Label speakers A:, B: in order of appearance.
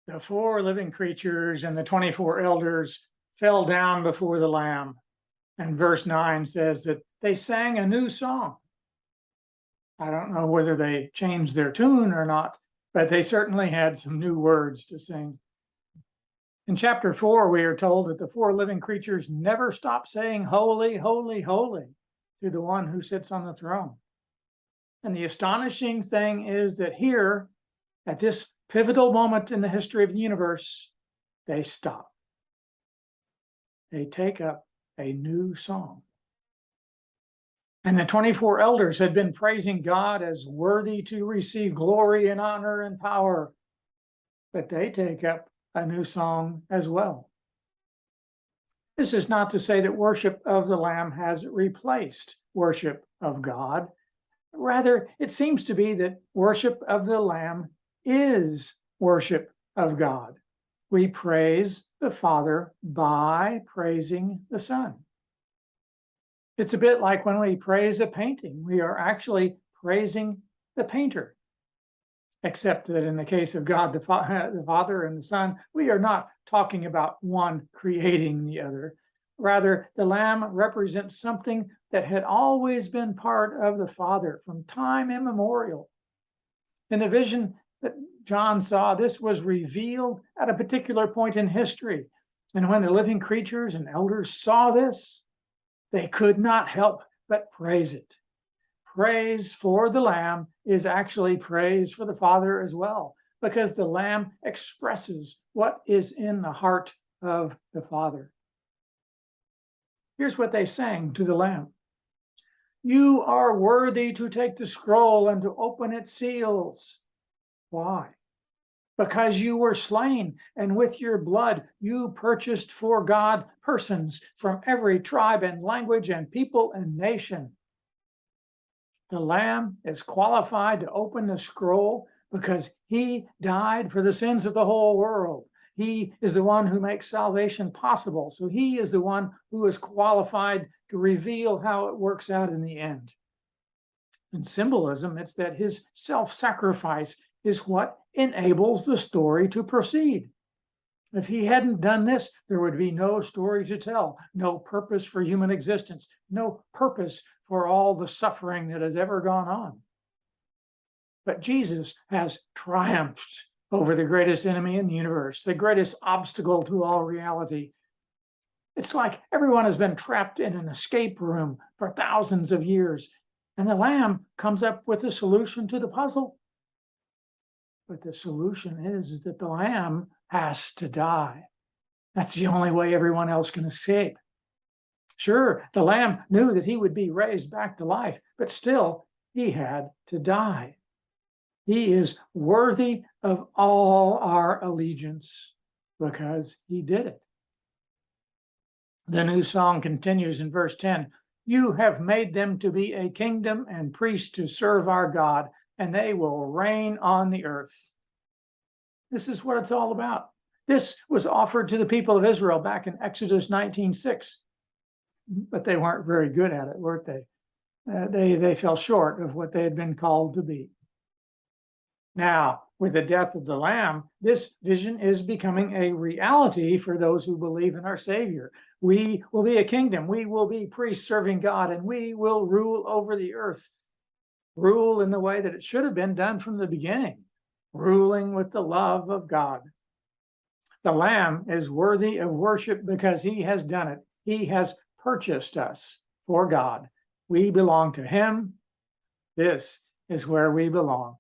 A: The four living creatures and the 24 elders fell down before the Lamb. And verse 9 says that they sang a new song. I don't know whether they changed their tune or not, but they certainly had some new words to sing. In chapter 4, we are told that the four living creatures never stop saying, "Holy, holy, holy," to the one who sits on the throne. And the astonishing thing is that here, at this pivotal moment in the history of the universe, they stop. They take up a new song. And the 24 elders had been praising God as worthy to receive glory and honor and power, but they take up a new song as well. This is not to say that worship of the Lamb has replaced worship of God. Rather, it seems to be that worship of the Lamb is worship of God. We praise the Father by praising the Son. It's a bit like when we praise a painting, we are actually praising the painter. Except that in the case of God, the Father and the Son, we are not talking about one creating the other. Rather, the Lamb represents something that had always been part of the Father from time immemorial. In the vision that John saw, this was revealed at a particular point in history. And when the living creatures and elders saw this, they could not help but praise it. Praise for the Lamb is actually praise for the Father as well, because the Lamb expresses what is in the heart of the Father. Here's what they sang to the Lamb. "You are worthy to take the scroll and to open its seals." Why? Because you were slain, and with your blood you purchased for God persons from every tribe and language and people and nation. The Lamb is qualified to open the scroll because he died for the sins of the whole world. He is the one who makes salvation possible. So he is the one who is qualified to reveal how it works out in the end. In symbolism, it's that his self-sacrifice is what enables the story to proceed. If he hadn't done this, there would be no story to tell, no purpose for human existence, no purpose for all the suffering that has ever gone on. But Jesus has triumphed over the greatest enemy in the universe, the greatest obstacle to all reality. It's like everyone has been trapped in an escape room for thousands of years, and the Lamb comes up with a solution to the puzzle. But the solution is that the Lamb has to die. That's the only way everyone else can escape. Sure, the Lamb knew that he would be raised back to life, but still, he had to die. He is worthy of all our allegiance because he did it. The new song continues in verse 10. "You have made them to be a kingdom and priests to serve our God, and they will reign on the earth." This is what it's all about. This was offered to the people of Israel back in Exodus 19:6, but they weren't very good at it, weren't they? They fell short of what they had been called to be. Now, with the death of the Lamb, this vision is becoming a reality for those who believe in our Savior. We will be a kingdom. We will be priests serving God, and we will rule over the earth. Rule in the way that it should have been done from the beginning, ruling with the love of God. The Lamb is worthy of worship because he has done it. He has purchased us for God. We belong to him. This is where we belong.